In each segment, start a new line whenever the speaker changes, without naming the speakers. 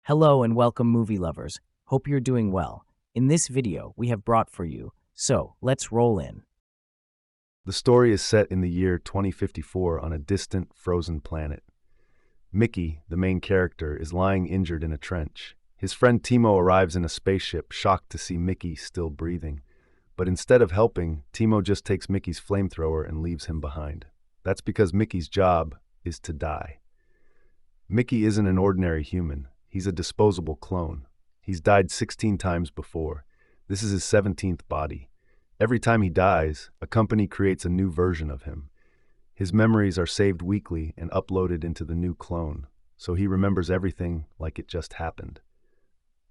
Hello and welcome movie lovers. Hope you're doing well. In this video, we have brought for you. So, let's roll in.
The story is set in the year 2054 on a distant, frozen planet. Mickey, the main character, is lying injured in a trench. His friend Timo arrives in a spaceship, shocked to see Mickey still breathing. But instead of helping, Timo just takes Mickey's flamethrower and leaves him behind. That's because Mickey's job is to die. Mickey isn't an ordinary human. He's a disposable clone. He's died 16 times before. This is his 17th body. Every time he dies, a company creates a new version of him. His memories are saved weekly and uploaded into the new clone, so he remembers everything like it just happened.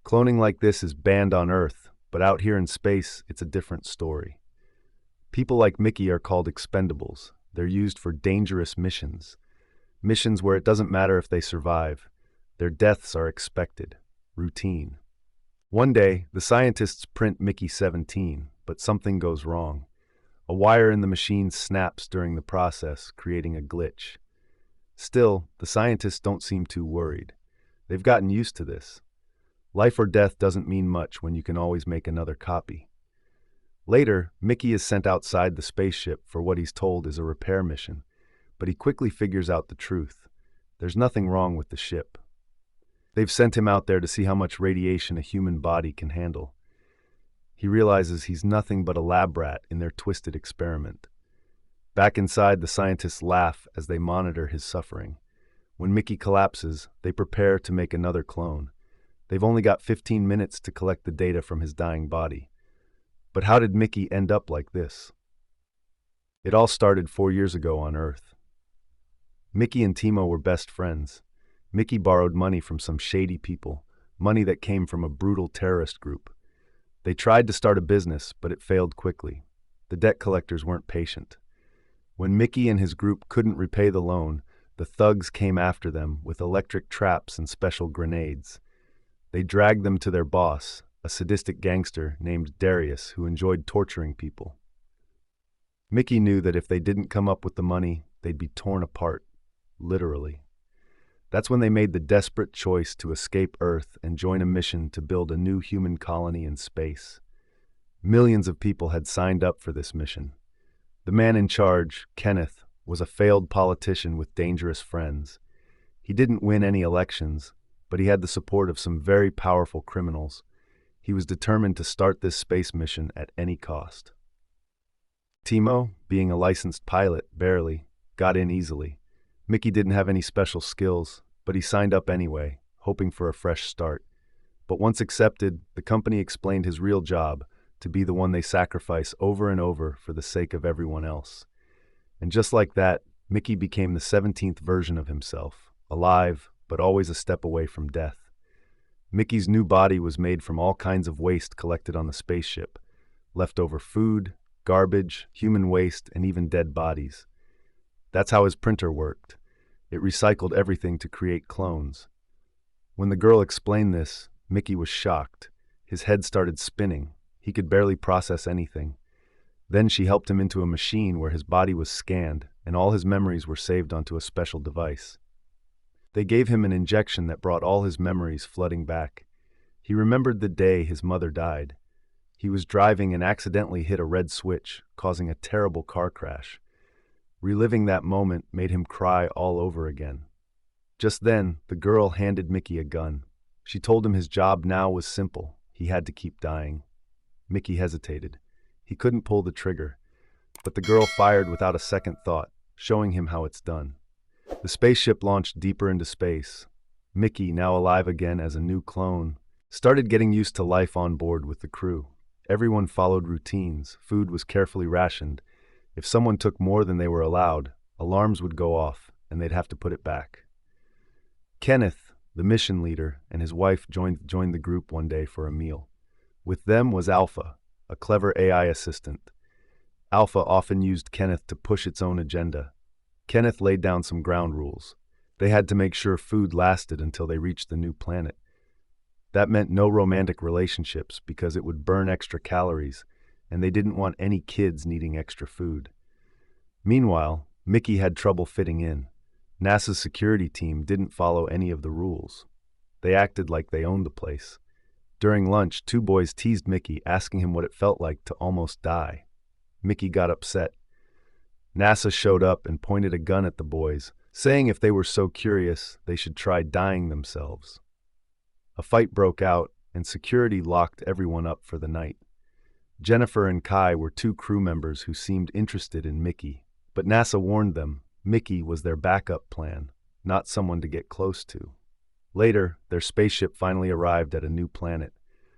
Cloning like this is banned on Earth, but out here in space, it's a different story. People like Mickey are called expendables. They're used for dangerous missions. Missions where it doesn't matter if they survive. Their deaths are expected. Routine. One day, the scientists print Mickey 17, but something goes wrong. A wire in the machine snaps during the process, creating a glitch. Still, the scientists don't seem too worried. They've gotten used to this. Life or death doesn't mean much when you can always make another copy. Later, Mickey is sent outside the spaceship for what he's told is a repair mission, but he quickly figures out the truth. There's nothing wrong with the ship. They've sent him out there to see how much radiation a human body can handle. He realizes he's nothing but a lab rat in their twisted experiment. Back inside, the scientists laugh as they monitor his suffering. When Mickey collapses, they prepare to make another clone. They've only got 15 minutes to collect the data from his dying body. But how did Mickey end up like this? It all started 4 years ago on Earth. Mickey and Timo were best friends. Mickey borrowed money from some shady people, money that came from a brutal terrorist group. They tried to start a business, but it failed quickly. The debt collectors weren't patient. When Mickey and his group couldn't repay the loan, the thugs came after them with electric traps and special grenades. They dragged them to their boss, a sadistic gangster named Darius who enjoyed torturing people. Mickey knew that if they didn't come up with the money, they'd be torn apart, literally. That's when they made the desperate choice to escape Earth and join a mission to build a new human colony in space. Millions of people had signed up for this mission. The man in charge, Kenneth, was a failed politician with dangerous friends. He didn't win any elections, but he had the support of some very powerful criminals. He was determined to start this space mission at any cost. Timo, being a licensed pilot, barely, got in easily. Mickey didn't have any special skills, but he signed up anyway, hoping for a fresh start. But once accepted, the company explained his real job to be the one they sacrifice over and over for the sake of everyone else. And just like that, Mickey became the 17th version of himself, alive, but always a step away from death. Mickey's new body was made from all kinds of waste collected on the spaceship, leftover food, garbage, human waste, and even dead bodies. That's how his printer worked. It recycled everything to create clones. When the girl explained this, Mickey was shocked. His head started spinning. He could barely process anything. Then she helped him into a machine where his body was scanned and all his memories were saved onto a special device. They gave him an injection that brought all his memories flooding back. He remembered the day his mother died. He was driving and accidentally hit a red switch, causing a terrible car crash. Reliving that moment made him cry all over again. Just then, the girl handed Mickey a gun. She told him his job now was simple. He had to keep dying. Mickey hesitated. He couldn't pull the trigger. But the girl fired without a second thought, showing him how it's done. The spaceship launched deeper into space. Mickey, now alive again as a new clone, started getting used to life on board with the crew. Everyone followed routines. Food was carefully rationed. If someone took more than they were allowed, alarms would go off, and they'd have to put it back. Kenneth, the mission leader, and his wife joined the group one day for a meal. With them was Alpha, a clever AI assistant. Alpha often used Kenneth to push its own agenda. Kenneth laid down some ground rules. They had to make sure food lasted until they reached the new planet. That meant no romantic relationships because it would burn extra calories, and they didn't want any kids needing extra food. Meanwhile, Mickey had trouble fitting in. NASA's security team didn't follow any of the rules. They acted like they owned the place. During lunch, two boys teased Mickey, asking him what it felt like to almost die. Mickey got upset. NASA showed up and pointed a gun at the boys, saying if they were so curious, they should try dying themselves. A fight broke out, and security locked everyone up for the night. Jennifer and Kai were two crew members who seemed interested in Mickey, but NASA warned them Mickey was their backup plan, not someone to get close to. Later, their spaceship finally arrived at a new planet.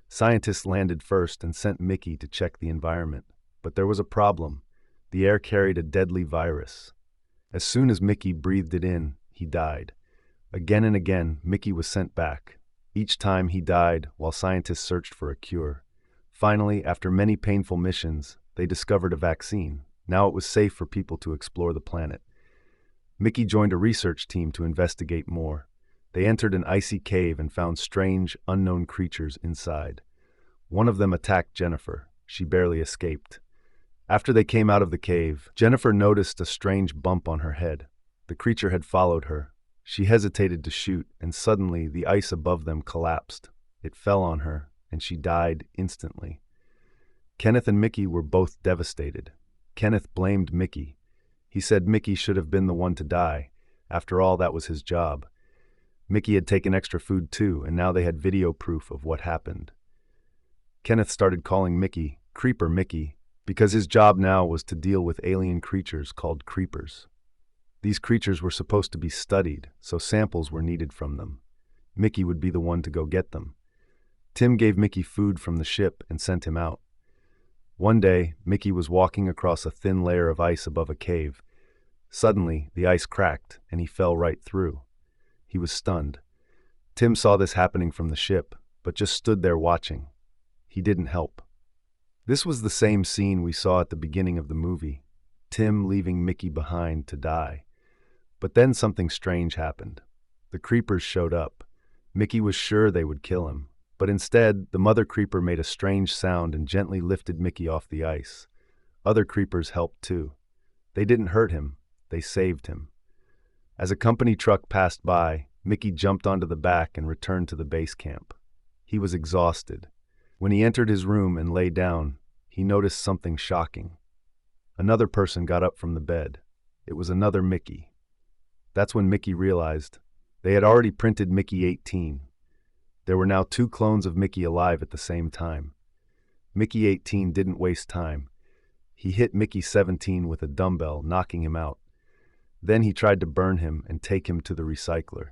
Scientists landed first and sent Mickey to check the environment. But there was a problem. The air carried a deadly virus. As soon as Mickey breathed it in, he died. Again and again, Mickey was sent back. Each time he died while scientists searched for a cure. Finally, after many painful missions, they discovered a vaccine. Now it was safe for people to explore the planet. Mickey joined a research team to investigate more. They entered an icy cave and found strange, unknown creatures inside. One of them attacked Jennifer. She barely escaped. After they came out of the cave, Jennifer noticed a strange bump on her head. The creature had followed her. She hesitated to shoot, and suddenly the ice above them collapsed. It fell on her, and she died instantly. Kenneth and Mickey were both devastated. Kenneth blamed Mickey. He said Mickey should have been the one to die. After all, that was his job. Mickey had taken extra food too, and now they had video proof of what happened. Kenneth started calling Mickey Creeper Mickey because his job now was to deal with alien creatures called creepers. These creatures were supposed to be studied, so samples were needed from them. Mickey would be the one to go get them. Tim gave Mickey food from the ship and sent him out. One day, Mickey was walking across a thin layer of ice above a cave. Suddenly, the ice cracked, and he fell right through. He was stunned. Tim saw this happening from the ship, but just stood there watching. He didn't help. This was the same scene we saw at the beginning of the movie, Tim leaving Mickey behind to die. But then something strange happened. The creepers showed up. Mickey was sure they would kill him, but instead, the mother creeper made a strange sound and gently lifted Mickey off the ice. Other creepers helped too. They didn't hurt him, they saved him. As a company truck passed by, Mickey jumped onto the back and returned to the base camp. He was exhausted. When he entered his room and lay down, he noticed something shocking. Another person got up from the bed. It was another Mickey. That's when Mickey realized they had already printed Mickey 18. There were now two clones of Mickey alive at the same time. Mickey 18 didn't waste time. He hit Mickey 17 with a dumbbell, knocking him out. Then he tried to burn him and take him to the recycler.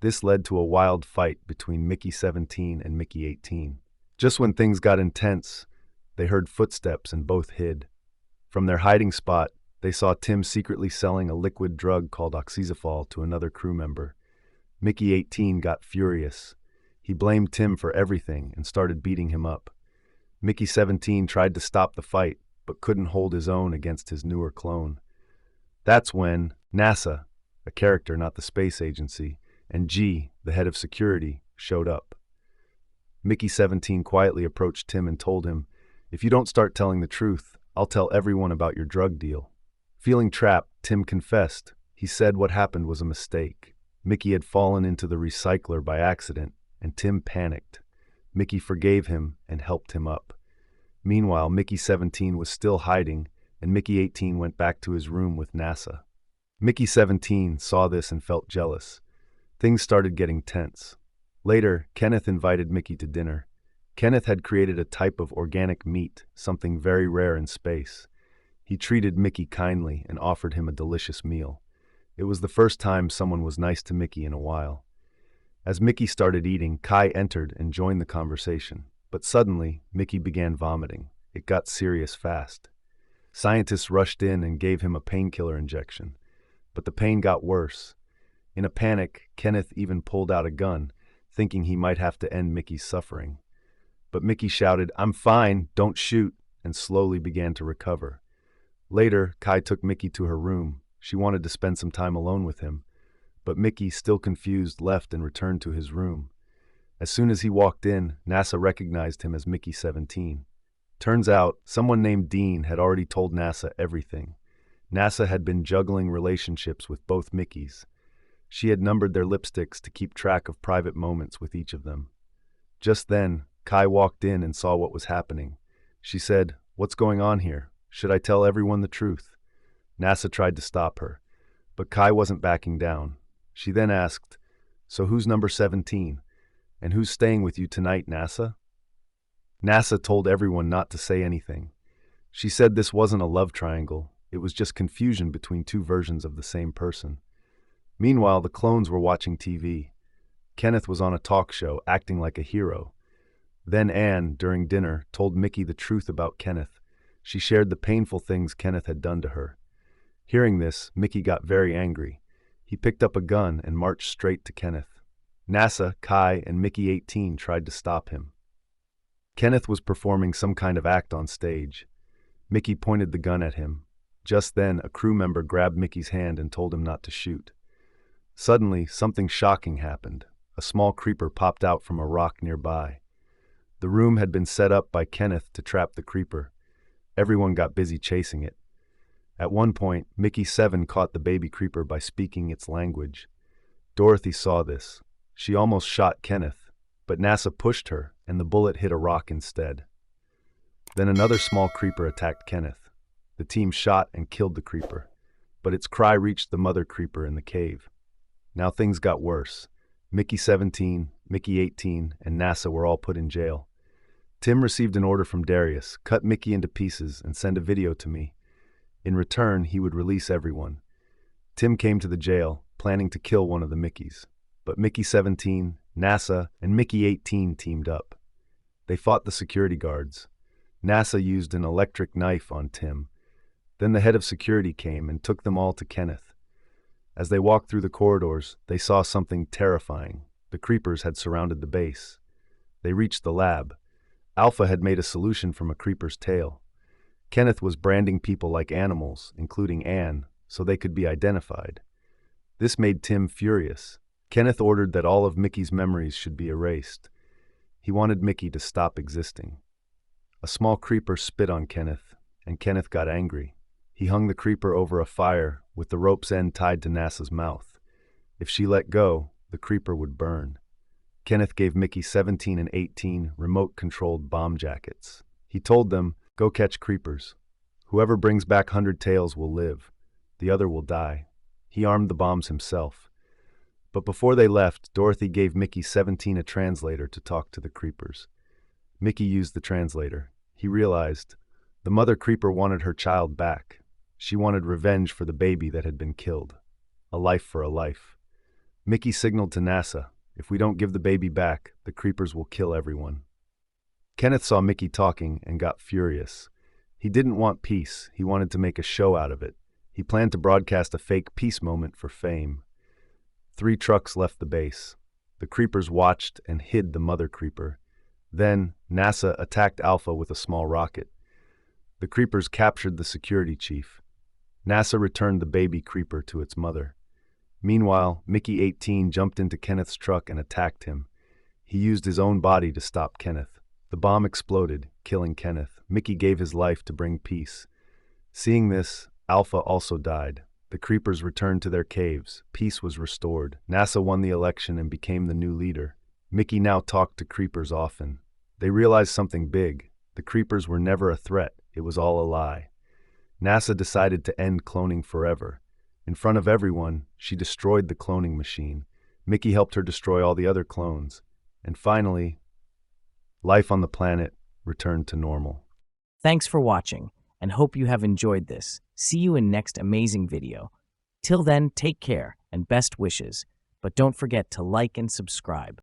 This led to a wild fight between Mickey 17 and Mickey 18. Just when things got intense, they heard footsteps and both hid. From their hiding spot, they saw Tim secretly selling a liquid drug called oxazepam to another crew member. Mickey 18 got furious. He blamed Tim for everything and started beating him up. Mickey 17 tried to stop the fight, but couldn't hold his own against his newer clone. That's when NASA, a character not the space agency, and G, the head of security, showed up. Mickey 17 quietly approached Tim and told him, "If you don't start telling the truth, I'll tell everyone about your drug deal." Feeling trapped, Tim confessed. He said what happened was a mistake. Mickey had fallen into the recycler by accident, and Tim panicked. Mickey forgave him and helped him up. Meanwhile, Mickey 17 was still hiding, and Mickey 18 went back to his room with NASA. Mickey 17 saw this and felt jealous. Things started getting tense. Later, Kenneth invited Mickey to dinner. Kenneth had created a type of organic meat, something very rare in space. He treated Mickey kindly and offered him a delicious meal. It was the first time someone was nice to Mickey in a while. As Mickey started eating, Kai entered and joined the conversation. But suddenly, Mickey began vomiting. It got serious fast. Scientists rushed in and gave him a painkiller injection. But the pain got worse. In a panic, Kenneth even pulled out a gun, thinking he might have to end Mickey's suffering. But Mickey shouted, "I'm fine, don't shoot," and slowly began to recover. Later, Kai took Mickey to her room. She wanted to spend some time alone with him. But Mickey, still confused, left and returned to his room. As soon as he walked in, NASA recognized him as Mickey 17. Turns out, someone named Dean had already told NASA everything. NASA had been juggling relationships with both Mickeys. She had numbered their lipsticks to keep track of private moments with each of them. Just then, Kai walked in and saw what was happening. She said, "What's going on here? Should I tell everyone the truth?" NASA tried to stop her, but Kai wasn't backing down. She then asked, "So who's number 17? And who's staying with you tonight, NASA?" NASA told everyone not to say anything. She said this wasn't a love triangle, it was just confusion between two versions of the same person. Meanwhile, the clones were watching TV. Kenneth was on a talk show, acting like a hero. Then Anne, during dinner, told Mickey the truth about Kenneth. She shared the painful things Kenneth had done to her. Hearing this, Mickey got very angry. He picked up a gun and marched straight to Kenneth. NASA, Kai, and Mickey 18 tried to stop him. Kenneth was performing some kind of act on stage. Mickey pointed the gun at him. Just then, a crew member grabbed Mickey's hand and told him not to shoot. Suddenly, something shocking happened. A small creeper popped out from a rock nearby. The room had been set up by Kenneth to trap the creeper. Everyone got busy chasing it. At one point, Mickey 7 caught the baby creeper by speaking its language. Dorothy saw this. She almost shot Kenneth, but NASA pushed her, and the bullet hit a rock instead. Then another small creeper attacked Kenneth. The team shot and killed the creeper, but its cry reached the mother creeper in the cave. Now things got worse. Mickey 17, Mickey 18, and NASA were all put in jail. Tim received an order from Darius, cut Mickey into pieces, and send a video to me. In return, he would release everyone. Tim came to the jail, planning to kill one of the Mickeys. But Mickey 17, NASA, and Mickey 18 teamed up. They fought the security guards. NASA used an electric knife on Tim. Then the head of security came and took them all to Kenneth. As they walked through the corridors, they saw something terrifying. The creepers had surrounded the base. They reached the lab. Alpha had made a solution from a creeper's tail. Kenneth was branding people like animals, including Anne, so they could be identified. This made Tim furious. Kenneth ordered that all of Mickey's memories should be erased. He wanted Mickey to stop existing. A small creeper spit on Kenneth, and Kenneth got angry. He hung the creeper over a fire with the rope's end tied to NASA's mouth. If she let go, the creeper would burn. Kenneth gave Mickey 17 and 18 remote-controlled bomb jackets. He told them, "Go catch creepers. Whoever brings back 100 tails will live. The other will die." He armed the bombs himself. But before they left, Dorothy gave Mickey 17 a translator to talk to the creepers. Mickey used the translator. He realized the mother creeper wanted her child back. She wanted revenge for the baby that had been killed. A life for a life. Mickey signaled to NASA, "If we don't give the baby back, the creepers will kill everyone." Kenneth saw Mickey talking and got furious. He didn't want peace. He wanted to make a show out of it. He planned to broadcast a fake peace moment for fame. 3 trucks left the base. The creepers watched and hid the mother creeper. Then, NASA attacked Alpha with a small rocket. The creepers captured the security chief. NASA returned the baby creeper to its mother. Meanwhile, Mickey 18 jumped into Kenneth's truck and attacked him. He used his own body to stop Kenneth. The bomb exploded, killing Kenneth. Mickey gave his life to bring peace. Seeing this, Alpha also died. The creepers returned to their caves. Peace was restored. NASA won the election and became the new leader. Mickey now talked to creepers often. They realized something big. The creepers were never a threat. It was all a lie. NASA decided to end cloning forever. In front of everyone, she destroyed the cloning machine. Mickey helped her destroy all the other clones. And finally, life on the planet returned to normal.
Thanks for watching, and hope you have enjoyed this. See you in next amazing video. Till then, take care and best wishes, but don't forget to like and subscribe.